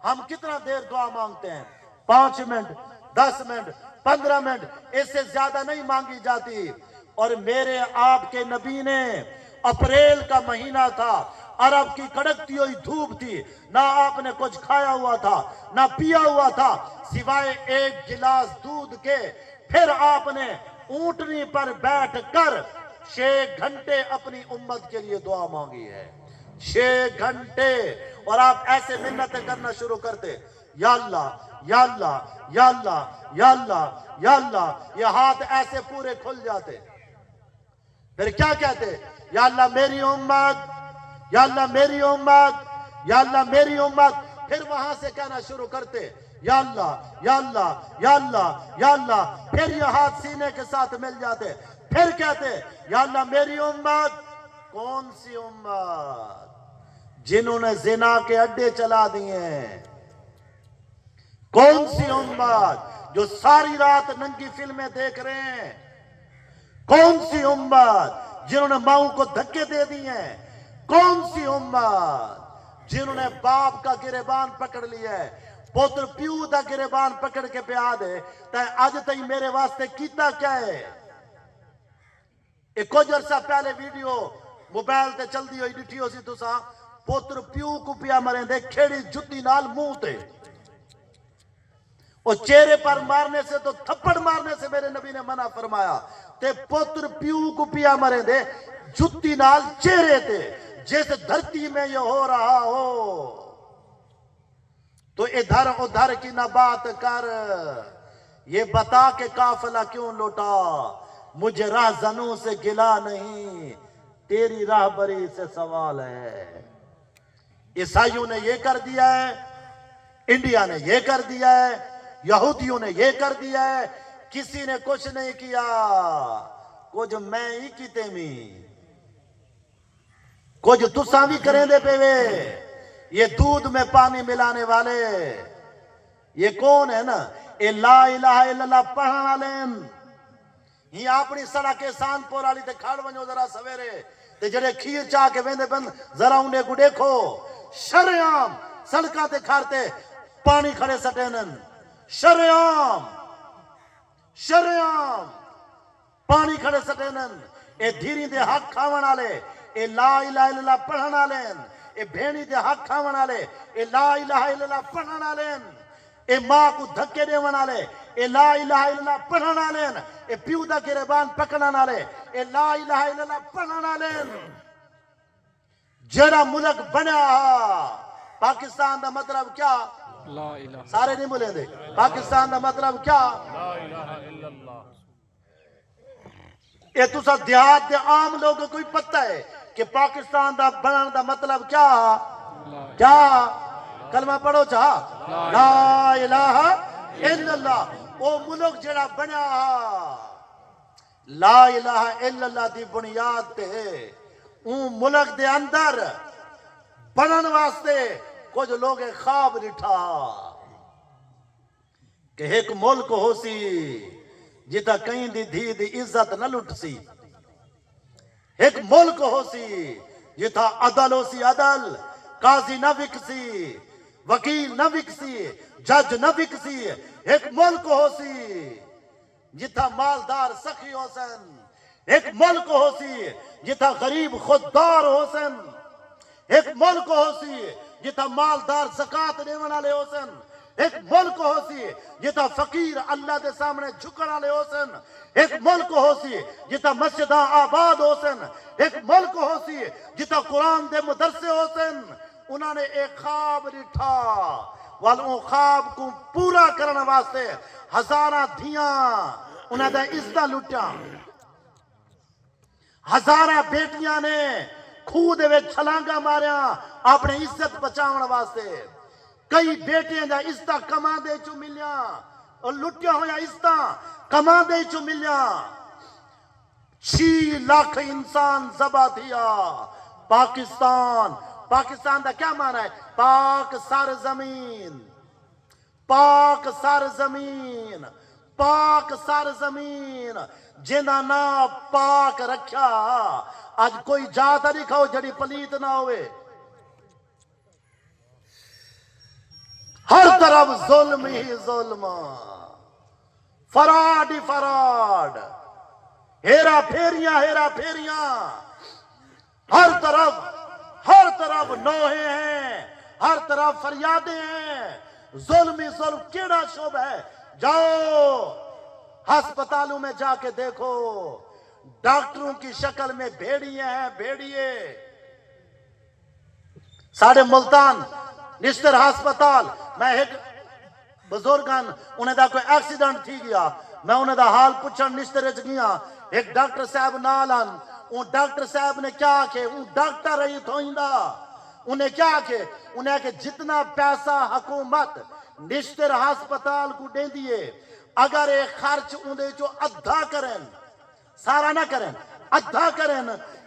ہم کتنا دیر دعا مانگتے ہیں؟ 5 منٹ، 10 منٹ، 15 منٹ، اس سے زیادہ نہیں مانگی جاتی۔ اور میرے آپ کے نبی نے، اپریل کا مہینہ تھا، عرب کی کڑکتی ہوئی دھوپ تھی، نہ آپ نے کچھ کھایا ہوا تھا نہ پیا ہوا تھا سوائے ایک گلاس دودھ کے۔ پھر آپ نے اونٹنی پر بیٹھ کر 6 گھنٹے اپنی امت کے لیے دعا مانگی ہے، 6 گھنٹے۔ اور آپ ایسے منتیں کرنا شروع کرتے، یا اللہ یا اللہ یا اللہ یا اللہ یا اللہ، یہ ہاتھ ایسے پورے کھل جاتے۔ پھر کیا کہتے؟ یا اللہ میری امت، یا اللہ میری امت، یا اللہ میری امت۔ پھر وہاں سے کہنا شروع کرتے، یا اللہ یا اللہ یا اللہ یا اللہ۔ پھر یہ ہاتھ سینے کے ساتھ مل جاتے، پھر کہتے یا اللہ میری امت۔ کون سی امت؟ جنہوں نے زنا کے اڈے چلا دیے ہیں۔ کون سی امت جو ساری رات ننگی فلمیں دیکھ رہے ہیں؟ کون سی امت جنہوں نے ماؤں کو دھکے دے دی ہیں؟ کون سی امت جنہوں نے باپ کا گریبان پکڑ لیا ہے، پوتر پیو دا گریبان پکڑ کے پیا دے تے اج تئی میرے واسطے کیتا کیا ہے؟ ایک کچھ عرصہ پہلے ویڈیو موبائل تے چل دی ہوئی ڈٹھی ہو سی تساں، پوتر پیو کو پیا مریں دے کھیڑی جتی نال منہ تے، اور چہرے پر مارنے سے تو تھپڑ مارنے سے میرے نبی نے منع فرمایا، تے پوتر پیو کو پیا مریں دے جتی نال چہرے تے۔ جس دھرتی میں یہ ہو رہا ہو تو ادھر ادھر کی نہ بات کر، یہ بتا کہ قافلہ کیوں لوٹا، مجھے راہزنوں سے گلا نہیں، تیری راہبری سے سوال ہے۔ عیسائیوں نے یہ کر دیا ہے، انڈیا نے یہ کر دیا ہے، یہودیوں نے یہ کر دیا ہے، کسی نے کچھ نہیں کیا، کچھ میں ہی کیتے میں کچھ تساں بھی کریں دے پہ وے۔ یہ دودھ میں پانی ملانے والے یہ کون ہے نا؟ اے لا الہ الا اللہ پڑھن والے ہی اپنی سڑک سان پور والی تے کھڑ ونجو ذرا سویرے تے جڑے کھیر چاہ کے ویندے بند ذرا انہیں کو دیکھو، شریعام سڑکاں تے کھارتے پانی کھڑے سٹینن، شریعام پانی کھڑے سٹینن۔ اے دھیری دے حق کھاون والے، اے لا الہ الا اللہ پڑھن والے، اے بھیڑی دے حق کھاون والے، اے لا الہ الا اللہ پڑھن والے، اے ماں کو دھکے دیون والے، اے لا الہ الا اللہ پڑھن والے، اے پیو دا گریبان پکڑن والے، اے لا الہ الا اللہ پڑھن والے۔ جڑا ملک بنیا پاکستان دا مطلب کیا؟ لا الہ سارے نہیں بولے دے، پاکستان دا مطلب کیا؟ لا الہ الا اللہ۔ اے تو سا دیہات دے عام لوگوں کو ہی پتہ ہے کہ پاکستان دا بنان دا مطلب کیا؟ کیا؟ کلمہ پڑھو چاہ لا الہ الا اللہ۔ او ملک جڑا بنیا لا الہ الا اللہ دی بنیاد تے اون ملک دے اندر بنن واسطے کچھ لوگ خواب ڈٹھا کہ ایک ملک ہو سی جتا کہیں دی دھی دی عزت نہ لٹ سی، ایک ملک ہو سی جتا عدل ہو سی، عدل قاضی نہ وکسی، وکیل نہ وکسی، جج نہ وکسی، ایک ملک ہو سی جتا مالدار سخی ہو سن، ایک ملک ہو سی جتا غریب خوددار ہو سن، ایک ملک ہو سی جتا مالدار زکاة دیون والے ہو سن، ایک ملک ہو سی جتا فقیر اللہ دے سامنے جھکن والے ہو سن، ایک ملک ہو سی جتا مسجداں آباد ہو سن، ایک ملک ہو سی جتا قرآن دے مدرسے ہو سن۔ انہوں نے ایک خواب ڈٹھا، والوں خواب کو پورا کرنے واسطے ہزارہ دھیاں انہوں نے عزت لٹا، ہزارہ بیٹیاں نے کھوہ دے وچ چھلانگا ماریا اپنے عزت بچاؤن واسطے، کئی بیٹیاں دا عزت کما دے چو ملیا اور لٹیا ہویا عزت کما دے چو ملیا۔ 6 لاکھ انسان ذبح تھیا پاکستان، پاکستان دا کیا معنی ہے؟ پاک سرزمین، پاک سرزمین، پاک سرزمین جنہ نا پاک رکھیا آج کوئی جاتا نہیں کھاؤ جڑی پلیت نہ ہوئے، ہر طرف ظلم ہی ظلم، فراڈ ہی فراڈ، ہیرا پھیریاں، ہر طرف نوحے ہیں، ہر طرف فریادیں ہیں، ظلم ہی ظلم۔ کیڑا شعبہ ہے؟ جاؤ ہسپتالوں میں جا کے دیکھو، ڈاکٹروں کی شکل میں بھیڑیے ہیں، بھیڑیے۔ ساڑھے ملتان نشتر ہسپتال میں ایک بزرگان انہیں دا کوئی ایکسیڈنٹ تھی گیا، میں انہیں دا حال پوچھن نشتر اچ گیا، ایک ڈاکٹر صاحب نالان، ان ڈاکٹر صاحب نے کیا کہ ان ڈاکٹر رہی تھوئندہ انہیں کیا کہ انہیں کہ جتنا پیسہ حکومت نشتر ہسپتال کو دے دیئے اگر ایک خرچ اندے جو ادھا کریں، سارا نہ کریں، ادھا کریں،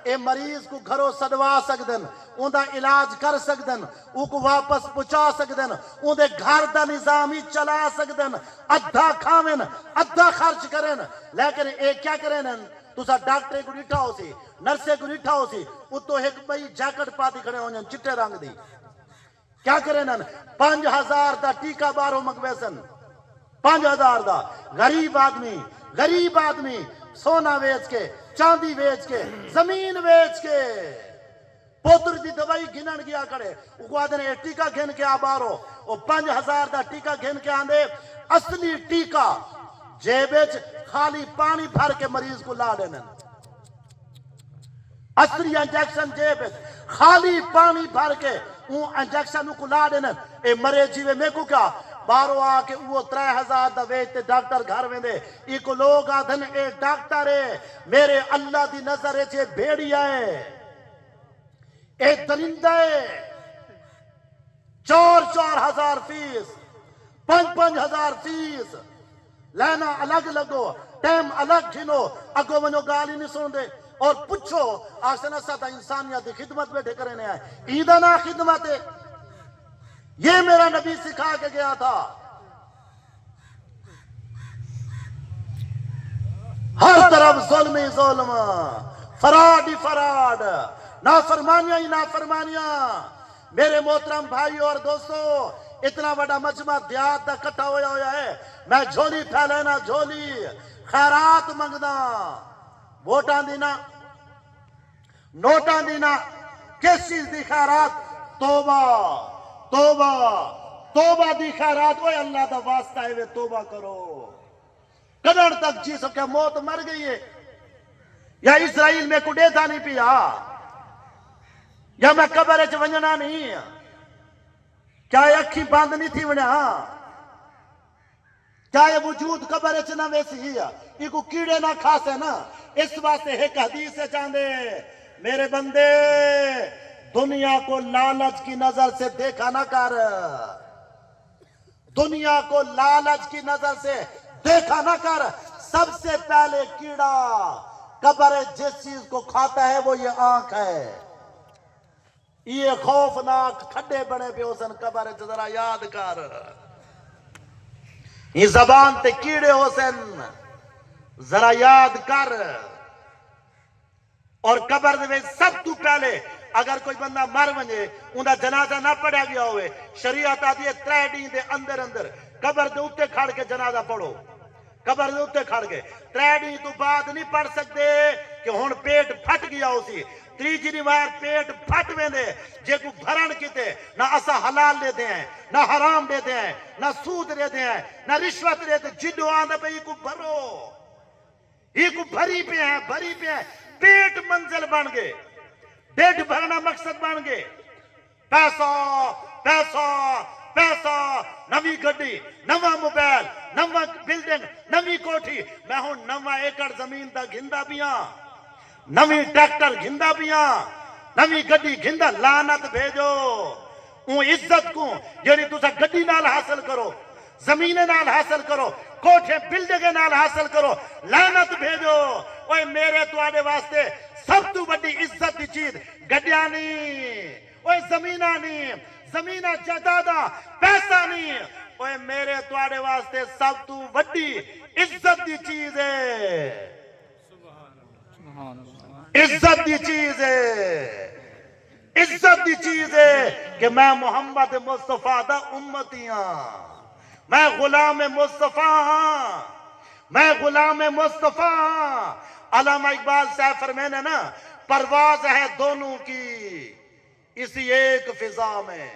اے مریض کو گھروں سدوا سکدن، اندھا علاج کر سکدن، او کو واپس پچا سکدن، اندھے گھر دا نظامی چلا سکدن، ادھا کھاویں، ادھا خرچ کریں، لیکن اے کیا کریں تُسا ڈاکٹرے کو ڈٹھا ہو سی، نرسے کو ڈٹھا ہو سی، او تو ایک بھئی جیکٹ پاتی کھڑے ہو جن چٹے رنگ دی، کیا کریں 5000 دا ٹیکہ بارو مگویسن، 5000 دا، غریب آدمی سونا ویچ کے، چاندی ویچ کے، زمین ویچ کے، پوتر دی دوائی گھنن گیا کرے، وہ کو آدھنے ایک ٹیکہ گھن کے آبارو، وہ 5000 دا ٹیکہ گھن کے آندے، اصلی ٹیکہ جیبیچ خالی پانی بھر کے مریض کو لا دینے، اصلی انجیکشن جیبیچ خالی پانی بھر کے اون انجیکشن کو لا دینے، اے مرے جیوے میں کو کیا بارو آکے وہ 3000 دا ویچتے ڈاکٹر گھر میں دے، ایک لوگ آدھن اے ڈاکٹر ہے میرے اللہ دی نظر ہے چھے بھیڑیا ہے، اے درندہ ہے، 4,000 فیس، 5,000 فیس، لینا الگ لگو، ٹیم الگ گھنو، اگو منو گالی نہیں سن دے، اور پچھو آسنا ساتھ انسانیت دی خدمت بیٹھے کرنے آئے، ایدنا خدمت ہے، یہ میرا نبی سکھا کے گیا تھا۔ ہر طرف ظلم ہی ظلم، فراڈ ہی فراڈ، نافرمانیاں ہی نافرمانیاں۔ میرے محترم بھائی اور دوستو، اتنا بڑا مجمع دیات دا کٹھا ہویا ہے، میں جھولی پھیلینا، جھولی خیرات منگنا، ووٹاں دینا، نوٹاں دینا، کس چیز دی خیرات؟ توبہ، توبہ، توبہ دی خیرات، اوہ اللہ دا واسطہ ہے توبہ کرو۔ قدر تک جی سکے موت مر گئی ہے، یا اسرائیل میں کڈے تھا نہیں پیا، یا میں قبر اچ ونجنا نہیں، کیا یہ اکھی باندھ نہیں تھی ونیا، کیا یہ وجود قبر اچ نہ ویسی ہے، یہ کو کیڑے نہ کھاسے نا، اس واسطے ایک حدیث سے چاندے میرے بندے دنیا کو لالچ کی نظر سے دیکھا نہ کر، دنیا کو لالچ کی نظر سے دیکھا نہ کر، سب سے پہلے کیڑا قبر جس چیز کو کھاتا ہے وہ یہ آنکھ ہے. یہ خوفناک کھڈے بنے پہ حسن قبر ذرا یاد کر. یہ زبان تے کیڑے حسن ذرا یاد کر. اور قبر دے وچ سب تو پہلے اگر کوئی بندہ مر ونجے اوندا جنازہ نہ پڑھیا گیا ہوئے شریعت آتی ہے 3 دن دے اندر اندر قبر دے اوتے کھڑ کے جنازہ پڑھو. قبر دے اوتے کھڑ کے 3 دن تو بعد نہیں پڑھ سکتے کہ ہن پیٹ پھٹ گیا اسی. تیجی روایت پیٹ پھٹ ویندے جے کو بھرن کیتے نہ اسا حلال لیتے ہیں نہ حرام دیتے ہیں نہ سود لیتے ہیں نہ رشوت لیتے. جدو آندا پہ یہ کو بھرو یہ کو بھری پہ ہیں پیٹ منزل بن گئے. ڈیڈ بھرنا مقصد بن گئے. پیسہ پیسہ پیسہ نوی گڈی نواں موبائل نواں بلڈنگ نوی کوٹھی. میں ہوں 9 ایکڑ زمین دا گھندا پیاں نوی ٹریکٹر گھندا پیاں نوی گڈی گھندا. لعنت بھیجو اون عزت کو جڑی تسا گڈی نال حاصل کرو زمین نال حاصل کرو کوٹھے بلڈنگ نال حاصل کرو. لعنت بھیجو. اوے میرے تواڈے واسطے سب تو بڑی عزت دی چیز گڈیاں نہیں اوے زمیناں نہیں زمیناں جائیداداں پیسہ نہیں. اوے میرے تواڈے واسطے سب تو بڑی عزت دی چیز ہے. عزت دی چیز ہے. عزت دی چیز ہے کہ میں محمد مصطفیٰ دا امتی ہاں. میں غلام مصطفیٰ ہاں. میں غلام مصطفیٰ ہاں. علامہ اقبال صاحب فرمانے نا پرواز ہے دونوں کی اسی ایک فضا میں.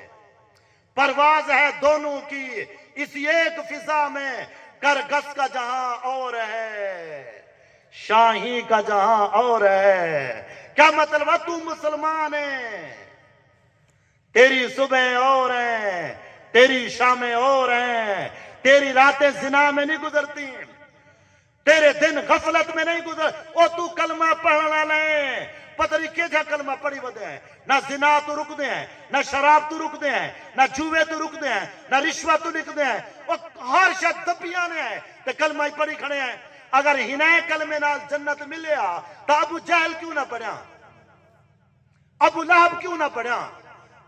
پرواز ہے دونوں کی اسی ایک فضا میں. کرگس کا جہاں اور ہے شاہی کا جہاں اور ہے. کیا مطلب ہے تو مسلمان ہے تیری صبح اور ہیں تیری شامیں اور ہیں. تیری راتیں زنا میں نہیں گزرتی تیرے دن غفلت میں نہیں گزر. او تو کلمہ پڑھنا لیں پتہ نہیں کیا کلمہ پڑھی ودے ہیں. نہ زنا تو رک دے ہیں نہ شراب تو رک دے ہیں نہ جوے تو رک دے ہیں نہ رشوت تو رک دے ہیں. او ہر شد دبیاں نے ہیں تے کلمہ ہی پڑھی کھڑے ہیں. اگر ہنائے کلمے نال جنت ملیا تو ابو جہل کیوں نہ پڑھیا ابو لہب کیوں نہ پڑھیا.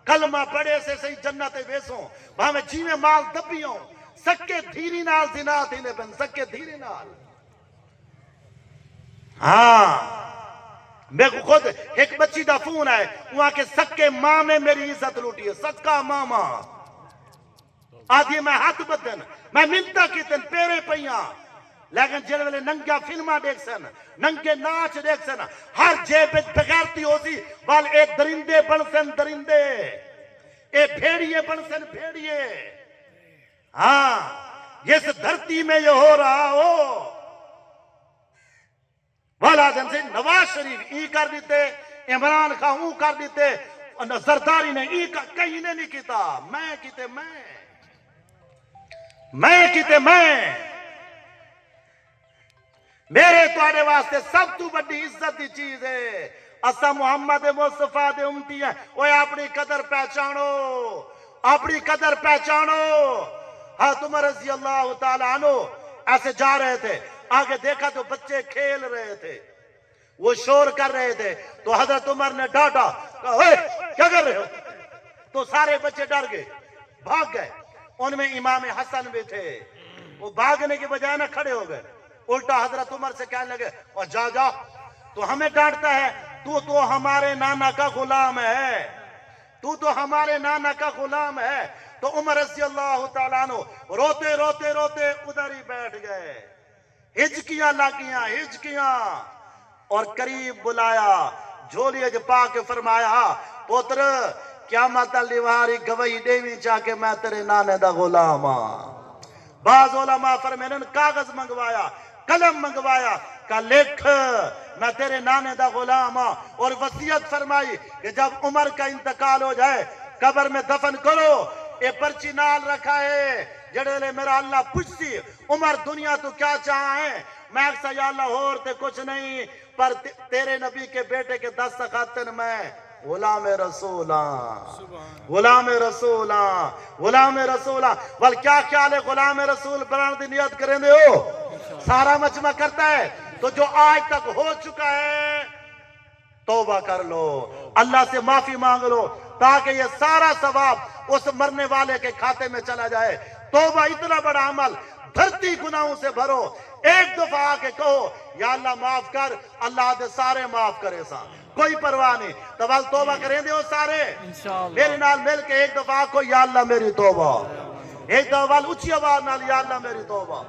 کلمہ پڑھے سے صحیح جنت ویسوں بھاویں جیویں مال دبیوں سکے دھیری نال زنا تھینے بن سکے دھیری نال. ہاں میں کو خود ایک بچی دا فون ہے وہاں کے سکے ماں میں میری عزت لوٹی ہے. سکا ماما آدھی میں ہاتھ بدن میں منتا کیتن پیرے پیاں لیکن جڑے ویلے ننگا فلماں دیکھ سن ننگے ناچ دیکھ سن ہر جیب بغیرتی ہو سی وال اے درندے بن سن درندے اے بھیڑیے بن سن بھیڑیے. ہاں جس دھرتی میں یہ ہو رہا ہو والا دن سے نواز شریف ای کر دیتے عمران خان او کر دیتے زرداری نے ای کہیں نے نہیں کیتا. میں کیتے میں کیتے میں میرے تواڈے واسطے سب تو بڑی عزت دی چیز ہے. اسا محمد مصطفیٰ دے امتی ہیں. اوے اپنی قدر پہچانو اپنی قدر پہچانو. حضرت عمر رضی اللہ تعالیٰ عنہ ایسے جا رہے تھے آگے دیکھا تو بچے کھیل رہے تھے وہ شور کر رہے تھے تو حضرت عمر نے ڈانٹا کہا اوے کیا کر رہے ہو. تو سارے بچے ڈر گئے بھاگ گئے. ان میں امام حسن بھی تھے وہ بھاگنے کی بجائے نہ کھڑے ہو گئے. الٹا حضرت عمر سے کہنے لگے اور جا جا تو ہمیں ڈانٹتا ہے تو ہمارے نانا کا غلام ہے تو ہمارے نانا کا غلام ہے. تو عمر رضی اللہ تعالیٰ عنہ روتے روتے روتے ادھر ہی بیٹھ گئے. ہجکیاں لگیاں ہجکیاں اور قریب بلایا جھولیے جو پا کے فرمایا پوتر قیامت لیواری گواہی دیوی چاہ کے میں تیرے نانے دا غلام ہاں. بعض علماء فرمائیں کاغذ منگوایا قلم منگوایا کہ لکھ میں تیرے نانے دا غلام ہاں. اور وصیت فرمائی کہ جب عمر کا انتقال ہو جائے قبر میں دفن کرو. اے پرچی نال رکھا ہے جڑے لے میرا اللہ پوچھتی عمر دنیا تو کیا چاہا ہے. میں اکسا یا اللہ اور تے کچھ نہیں پر تیرے نبی کے بیٹے کے دستخط میں غلام رسولاں غلام رسولاں غلام رسولاں. بل کیا خیال ہے غلام رسول بنانے دی نیت کریں دے ہو سارا مجمع کرتا ہے تو جو آج تک ہو چکا ہے توبہ کر لو، اللہ سے معافی مانگ لو، تاکہ یہ سارا ثواب اس مرنے والے کے کھاتے میں چلا جائے۔ توبہ اتنا بڑا عمل، دھرتی گناہوں سے بھرو، ایک دفعہ آ کے کہو یا اللہ معاف کر، اللہ دے سارے معاف کرے سا، کوئی پرواہ نہیں۔ تو بل توبہ کریں دے وہ سارے، انشاءاللہ میرے نال مل کے ایک دفعہ کو یا اللہ میری توبہ، ایک دفعہ اچھی آواز نال یا اللہ میری توبہ۔